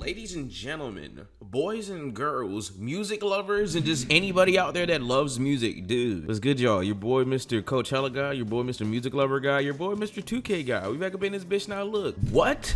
ladies and gentlemen, boys and girls, music lovers, and just anybody out there that loves music, dude. What's good, y'all? Your boy, Mr. Coachella guy, your boy, Mr. Music Lover guy, your boy, Mr. 2K guy. We back up in this bitch now. Look, what?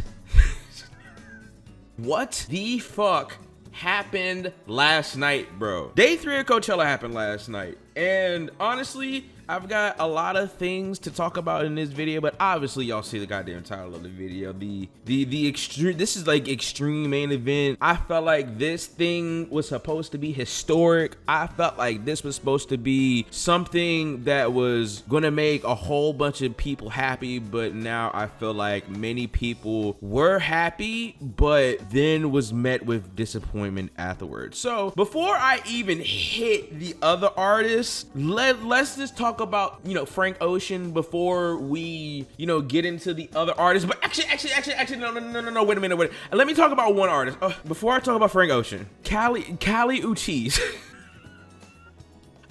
What the fuck happened last night, bro? Day 3 of Coachella happened last night, and honestly, I've got a lot of things to talk about in this video, but obviously y'all see the goddamn title of the video. The extreme, this is like extreme main event. I felt like this thing was supposed to be historic. I felt like this was supposed to be something that was gonna make a whole bunch of people happy, but now I feel like many people were happy, but then was met with disappointment afterwards. So before I even hit the other artists, let's just talk about, you know, Frank Ocean before we, you know, get into the other artists. But actually, no, wait a minute. Let me talk about one artist. Before I talk about Frank Ocean, Kali Uchis.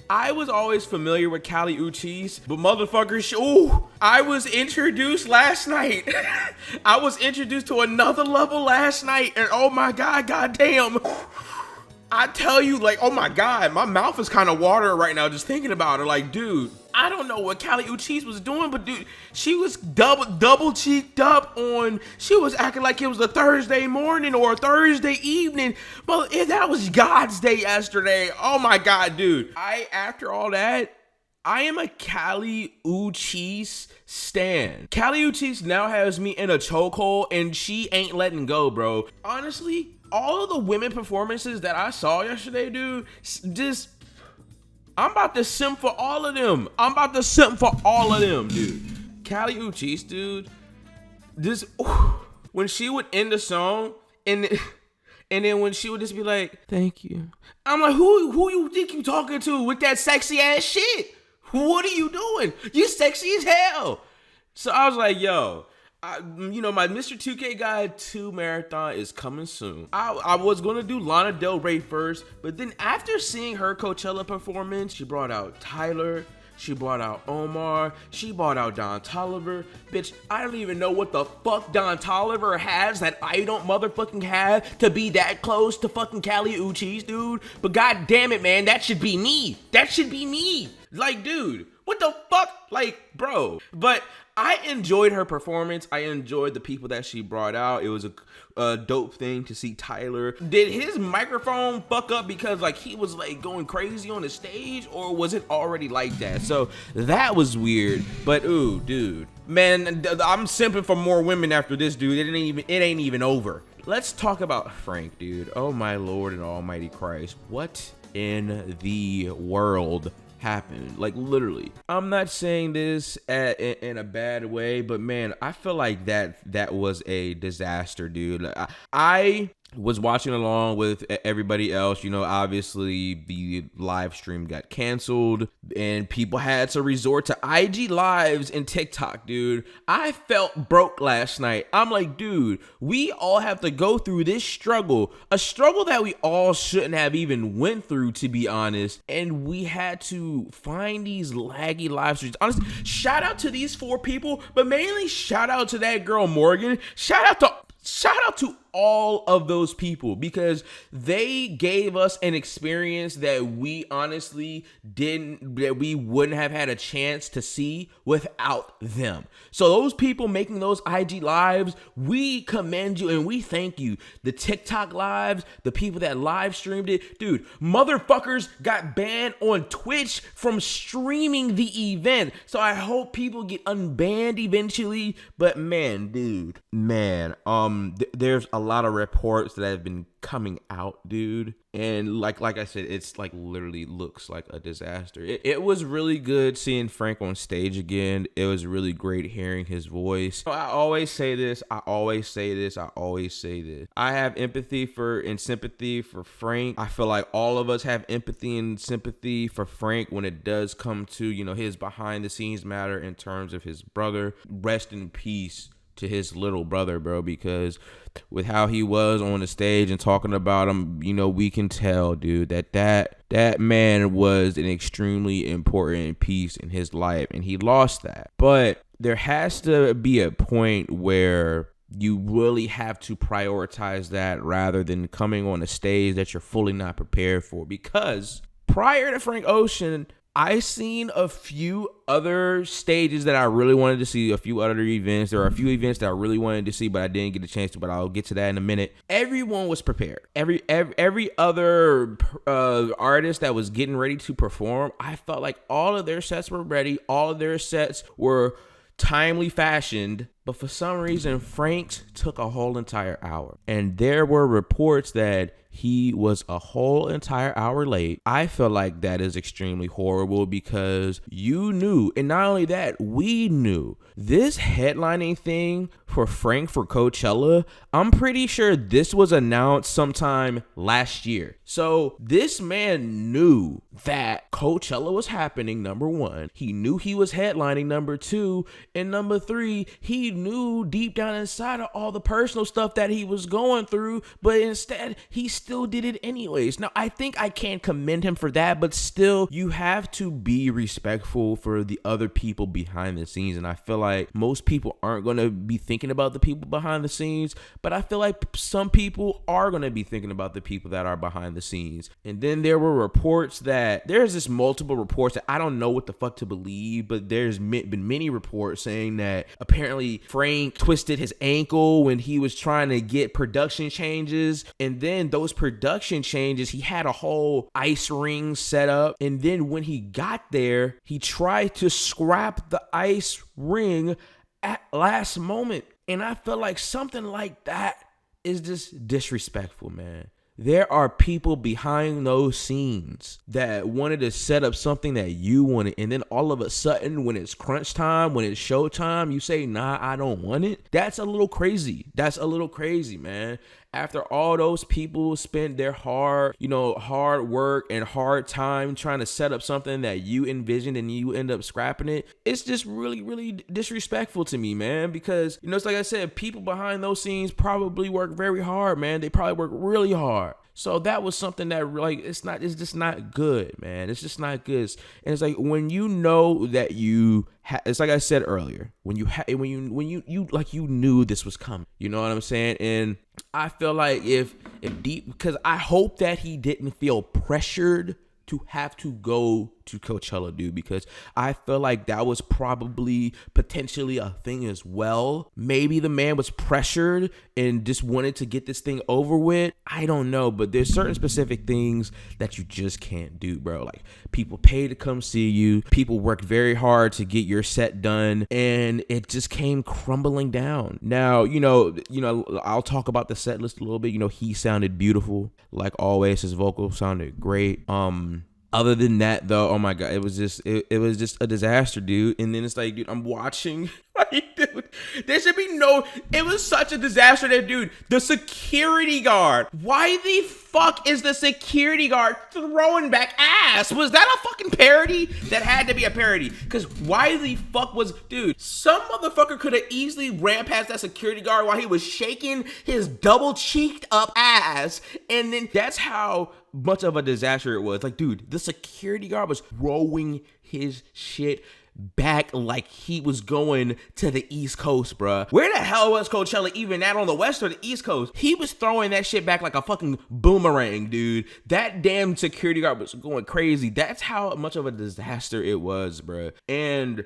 I was always familiar with Kali Uchis, but motherfuckers, ooh, I was introduced last night. I was introduced to another level last night, and oh my God, goddamn. I tell you, like, oh my God, my mouth is kind of watering right now just thinking about it. Like, dude, I don't know what Kali Uchis was doing, but dude, she was double cheeked up on, she was acting like it was a Thursday morning or a Thursday evening. But that was God's day yesterday. Oh my God, dude. After all that, I am a Kali Uchis stan. Kali Uchis now has me in a chokehold, and she ain't letting go, bro. Honestly, all of the women performances that I saw yesterday, dude, just, I'm about to simp for all of them. Dude. Kali Uchis, dude, just, when she would end the song, and then when she would just be like, thank you. I'm like, who you think you talking to with that sexy ass shit? What are you doing? You sexy as hell. So I was like, yo, you know, my Mr. 2K Guide 2 marathon is coming soon. I was going to do Lana Del Rey first, but then after seeing her Coachella performance, she brought out Tyler, she brought out Omar, she brought out Don Toliver. Bitch, I don't even know what the fuck Don Toliver has that I don't motherfucking have to be that close to fucking Kali Uchis, dude. But god damn it, man, that should be me. Like, dude, what the fuck? Like, bro. But I enjoyed her performance. I enjoyed the people that she brought out. It was a dope thing to see Tyler. Did his microphone fuck up because like he was like going crazy on the stage, or was it already like that? So that was weird. But ooh, dude, man, I'm simping for more women after this, dude. It ain't even over. Let's talk about Frank, dude. Oh my Lord and Almighty Christ. What in the world happened? Like, literally, I'm not saying this in a bad way, but man, I feel like that was a disaster, dude. I was watching along with everybody else. You know, obviously the live stream got canceled and people had to resort to IG lives and TikTok, dude. I felt broke last night. I'm like, dude, we all have to go through this struggle, a struggle that we all shouldn't have even went through, to be honest. And we had to find these laggy live streams. Honestly, shout out to these 4 people, but mainly shout out to that girl Morgan. Shout out to all of those people, because they gave us an experience that we honestly we wouldn't have had a chance to see without them. So those people making those IG lives, we commend you and we thank you. The TikTok lives, the people that live streamed it, dude, motherfuckers got banned on Twitch from streaming the event. So I hope people get unbanned eventually. But man, dude, there's a lot of reports that have been coming out, dude, and like I said, it's like literally looks like a disaster. It was really good seeing Frank on stage again. It was really great hearing his voice. I always say this. I have empathy and sympathy for Frank. I feel like all of us have empathy and sympathy for Frank when it does come to, you know, his behind the scenes matter in terms of his brother. Rest in peace to his little brother, bro, because with how he was on the stage and talking about him, you know, we can tell, dude, that man was an extremely important piece in his life, and he lost that. But there has to be a point where You really have to prioritize that rather than coming on a stage that you're fully not prepared for. Because prior to Frank Ocean, I seen a few other stages that I really wanted to see, a few other events. There are a few events that I really wanted to see, but I didn't get a chance to, but I'll get to that in a minute. Everyone was prepared. Every other artist that was getting ready to perform, I felt like all of their sets were ready. All of their sets were timely fashioned, but for some reason Frank's took a whole entire hour, and there were reports that he was a whole entire hour late. I feel like that is extremely horrible because you knew, and not only that, we knew this headlining thing for Frank for Coachella. I'm pretty sure this was announced sometime last year. So this man knew that Coachella was happening, number one. He knew he was headlining, number two. And number three, he knew deep down inside of all the personal stuff that he was going through, but instead he still did it anyways. Now, I think I can't commend him for that, but still, you have to be respectful for the other people behind the scenes. And I feel like most people aren't going to be thinking about the people behind the scenes, but I feel like some people are going to be thinking about the people that are behind the scenes. And then there's this multiple reports that I don't know what the fuck to believe, but there's been many reports saying that apparently Frank twisted his ankle when he was trying to get production changes, and then those production changes, he had a whole ice ring set up, and then when he got there, he tried to scrap the ice ring at last moment. And I feel like something like that is just disrespectful, man. There are people behind those scenes that wanted to set up something that you wanted, and then all of a sudden, when it's crunch time, when it's show time, you say, nah, I don't want it. That's a little crazy. That's a little crazy, man. After all those people spent their hard work and hard time trying to set up something that you envisioned and you end up scrapping it, it's just really, really disrespectful to me, man, because, it's like I said, people behind those scenes probably work very hard, man. They probably work really hard. So that was something that it's just not good, man. It's just not good. And it's like when you know that it's like I said earlier, when you knew this was coming, you know what I'm saying? And I feel like because I hope that he didn't feel pressured to have to go to Coachella, dude, because I feel like that was probably potentially a thing as well. Maybe the man was pressured and just wanted to get this thing over with. I don't know, but there's certain specific things that you just can't do, bro. Like, people pay to come see you. People work very hard to get your set done, and it just came crumbling down. Now, I'll talk about the set list a little bit. He sounded beautiful. Like always, his vocal sounded great. Other than that, though, oh my God, it was just a disaster, dude. And then it's like, dude, I'm watching. Like, dude, there should be it was such a disaster that, dude, the security guard, why the fuck is the security guard throwing back ass? Was that a fucking parody? That had to be a parody. Because why the fuck dude, some motherfucker could have easily ran past that security guard while he was shaking his double cheeked up ass. And then that's how much of a disaster it was. Like, dude, the security guard was throwing his shit back like he was going to the East Coast, bruh. Where the hell was Coachella even at, on the West or the East Coast? He was throwing that shit back like a fucking boomerang, dude. That damn security guard was going crazy. That's how much of a disaster it was, bruh. And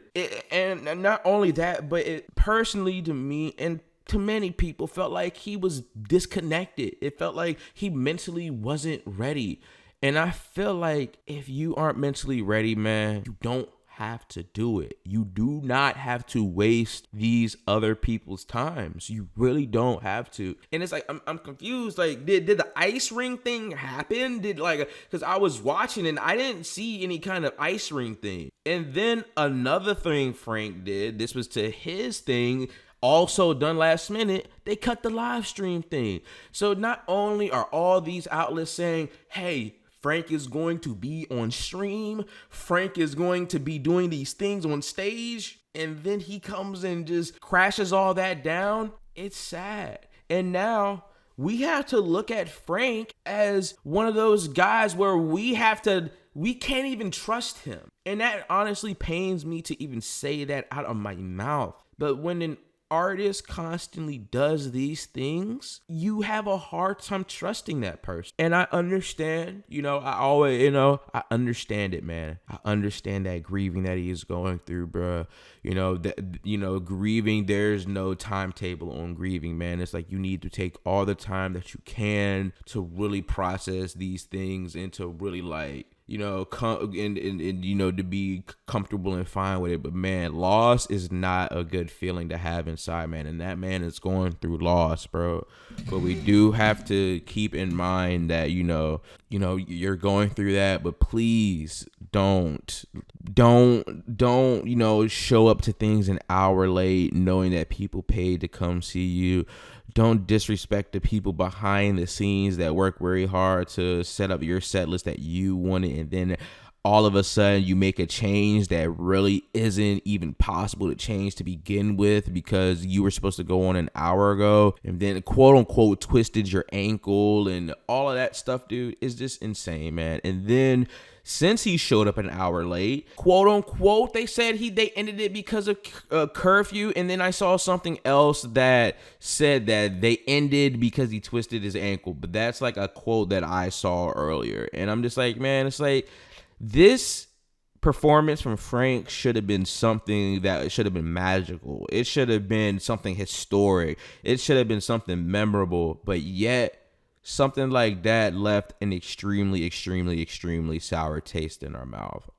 not only that, but it personally to me and to many people felt like he was disconnected. It felt like he mentally wasn't ready. And I feel like if you aren't mentally ready, man, you don't have to do it. You do not have to waste these other people's times. You really don't have to. And it's like, I'm confused. Like, did the ice ring thing happen? Because I was watching and I didn't see any kind of ice ring thing. And then another thing Frank did, this was to his thing, also done last minute, they cut the live stream thing. So not only are all these outlets saying, hey, Frank is going to be on stream, Frank is going to be doing these things on stage, and then he comes and just crashes all that down. It's sad. And now we have to look at Frank as one of those guys where we can't even trust him. And that honestly pains me to even say that out of my mouth. But when artist constantly does these things, you have a hard time trusting that person. And I understand, I understand it, man. I understand that grieving that he is going through, bruh. Grieving, there's no timetable on grieving, man. It's like you need to take all the time that you can to really process these things and to really to be comfortable and fine with it. But man, loss is not a good feeling to have inside, man. And that man is going through loss, bro. But we do have to keep in mind that, you're going through that, but please don't show up to things an hour late knowing that people paid to come see you. Don't disrespect the people behind the scenes that work very hard to set up your set list that you wanted, and then all of a sudden you make a change that really isn't even possible to change to begin with because you were supposed to go on an hour ago, and then quote unquote twisted your ankle and all of that stuff, dude, is just insane, man. And then since he showed up an hour late, quote unquote, they said they ended it because of curfew. And then I saw something else that said that they ended because he twisted his ankle. But that's like a quote that I saw earlier. And I'm just like, man, it's like this performance from Frank should have been something that should have been magical. It should have been something historic. It should have been something memorable. But yet, something like that left an extremely, extremely, extremely sour taste in our mouth.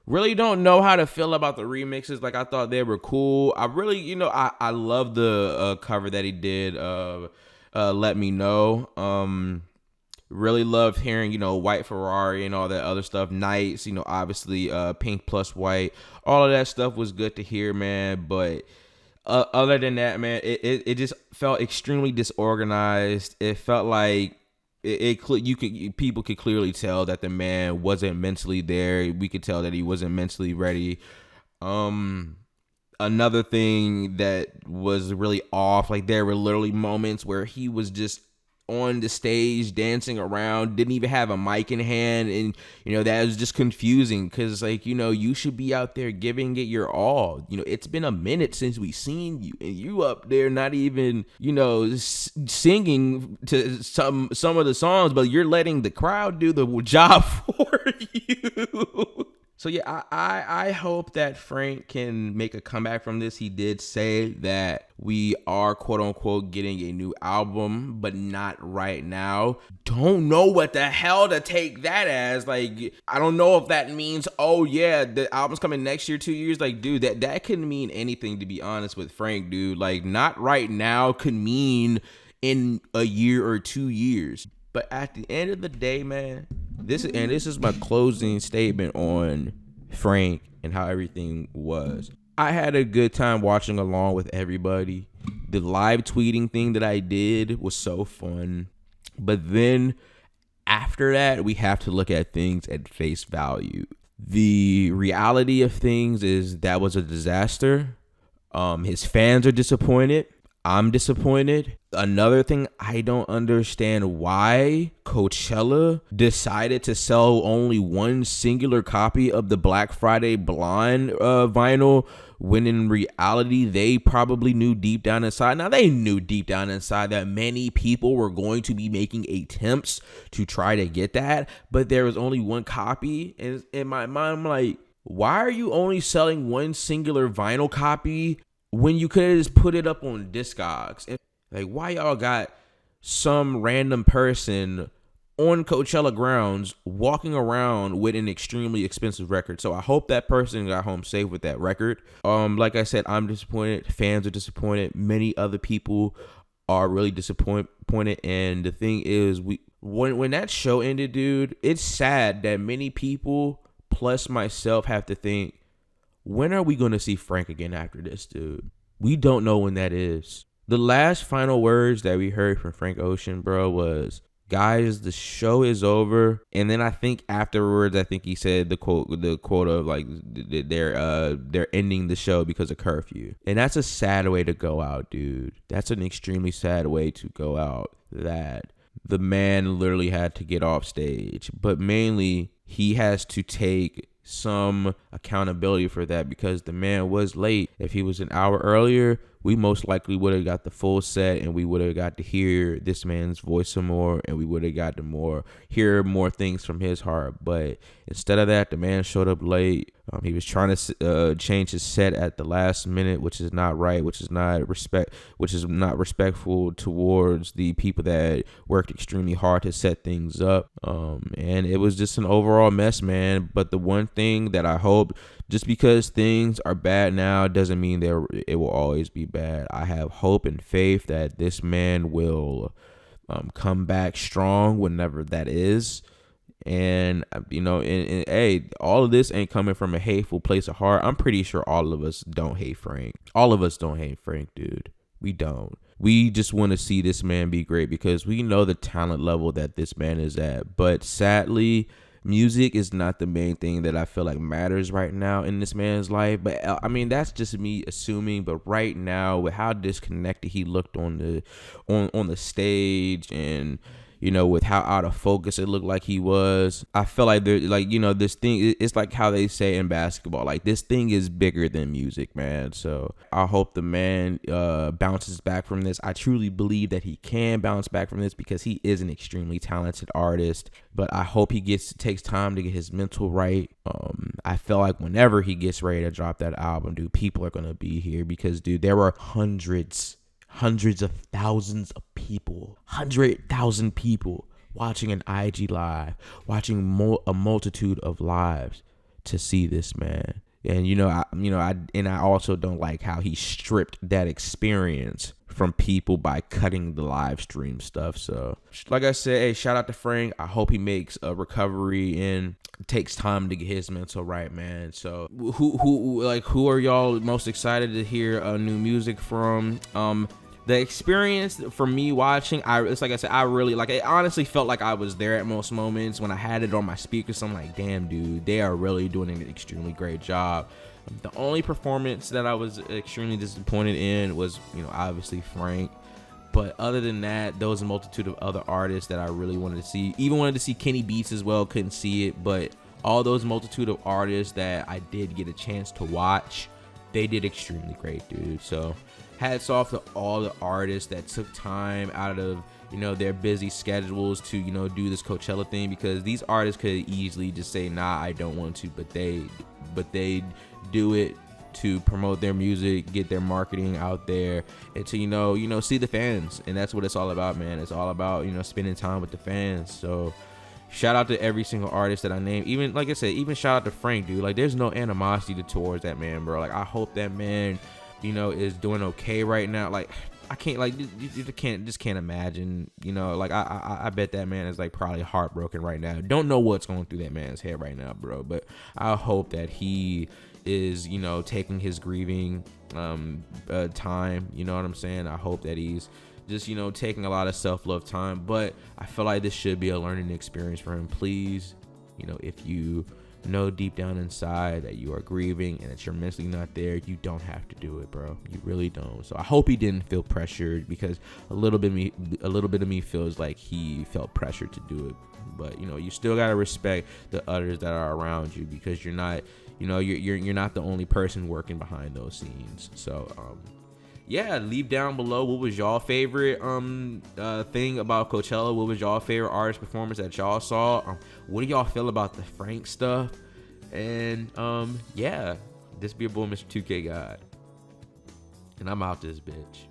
Really don't know how to feel about the remixes. Like, I thought they were cool. I really, I love the cover that he did of Let Me Know. Really loved hearing, White Ferrari and all that other stuff. Nights, obviously Pink plus White. All of that stuff was good to hear, man. But other than that, man, it just felt extremely disorganized. It felt like people could clearly tell that the man wasn't mentally there. We could tell that he wasn't mentally ready. Another thing that was really off, like there were literally moments where he was just on the stage dancing around, didn't even have a mic in hand, and that was just confusing because you should be out there giving it your all. It's been a minute since we seen you, and you up there not even singing to some of the songs, but you're letting the crowd do the job for you. So yeah, I hope that Frank can make a comeback from this. He did say that we are quote unquote getting a new album, but not right now. Don't know what the hell to take that as. Like, I don't know if that means, oh yeah, the album's coming next year, 2 years. Like, dude, that could mean anything, to be honest with Frank, dude. Like, not right now could mean in a year or 2 years. But at the end of the day, man, this is my closing statement on Frank and how everything was. I had a good time watching along with everybody. The live tweeting thing that I did was so fun. But then after that, we have to look at things at face value. The reality of things is that was a disaster. His fans are disappointed. I'm disappointed. Another thing, I don't understand why Coachella decided to sell only one singular copy of the Black Friday Blonde vinyl, when in reality, they probably knew deep down inside. Now, they knew deep down inside that many people were going to be making attempts to try to get that, but there was only one copy. And in my mind, I'm like, why are you only selling one singular vinyl copy when you could have just put it up on Discogs? And like, why y'all got some random person on Coachella grounds walking around with an extremely expensive record? So I hope that person got home safe with that record. Like I said, I'm disappointed. Fans are disappointed. Many other people are really disappointed. And the thing is, when that show ended, dude, it's sad that many people, plus myself, have to think, when are we going to see Frank again after this, dude? We don't know when that is. The last final words that we heard from Frank Ocean, bro, was, guys, the show is over. And then I think afterwards, he said the quote of like, they're ending the show because of curfew. And that's a sad way to go out, dude. That's an extremely sad way to go out, that the man literally had to get off stage. But mainly, he has to take some accountability for that, because the man was late. If he was an hour earlier, we most likely would have got the full set, and we would have got to hear this man's voice some more, and we would have got to hear more things from his heart. But instead of that, the man showed up late. He was trying to change his set at the last minute, which is not right, which is not respectful towards the people that worked extremely hard to set things up. And it was just an overall mess, man. But the one thing that I hope, just because things are bad now doesn't mean it will always be bad. I have hope and faith that this man will come back strong whenever that is. And and hey, all of this ain't coming from a hateful place of heart. I'm pretty sure all of us don't hate Frank. All of us don't hate Frank, dude. We don't. We just want to see this man be great because we know the talent level that this man is at. But sadly, music is not the main thing that I feel like matters right now in this man's life. But I mean, that's just me assuming. But right now, with how disconnected he looked on the stage, and with how out of focus it looked like he was, I feel like this thing, it's like how they say in basketball, like this thing is bigger than music, man. So I hope the man bounces back from this. I truly believe that he can bounce back from this because he is an extremely talented artist, but I hope he takes time to get his mental right. I feel like whenever he gets ready to drop that album, dude, people are going to be here because, dude, there were hundreds of thousands of people, 100,000 people watching an IG live, watching a multitude of lives to see this man. And I also don't like how he stripped that experience from people by cutting the live stream stuff. So like I said, hey, shout out to Frank. I hope he makes a recovery and takes time to get his mental right, man. So who are y'all most excited to hear new music from? The experience for me watching, it's like I said, I really it honestly felt like I was there at most moments when I had it on my speakers. I'm like, damn, dude, they are really doing an extremely great job. The only performance that I was extremely disappointed in was, obviously Frank. But other than that, there was a multitude of other artists that I really wanted to see. Even wanted to see Kenny Beats as well, couldn't see it. But all those multitude of artists that I did get a chance to watch, they did extremely great, dude. So hats off to all the artists that took time out of their busy schedules to do this Coachella thing, because these artists could easily just say, nah, I don't want to, but they do it to promote their music, get their marketing out there, and to see the fans. And that's what it's all about, man. It's all about spending time with the fans. So shout out to every single artist that I named. Even like I said, even shout out to Frank, dude. Like, there's no animosity towards that man, bro. Like, I hope that man is doing okay right now. Like, I can't, you can't imagine, I bet that man is probably heartbroken right now. Don't know what's going through that man's head right now, bro. But I hope that he is, taking his grieving time. You know what I'm saying? I hope that he's just, taking a lot of self-love time. But I feel like this should be a learning experience for him. Please, if you know deep down inside that you are grieving and that you're mentally not there, you don't have to do it, bro. You really don't. So I hope he didn't feel pressured, because a little bit of me feels like he felt pressured to do it. But you still gotta respect the others that are around you, because you're not you're not the only person working behind those scenes. So yeah, leave down below what was y'all favorite thing about Coachella. What was y'all favorite artist performance that y'all saw? What do y'all feel about the Frank stuff? And yeah, this be your boy, Mr. 2K God, and I'm out this bitch.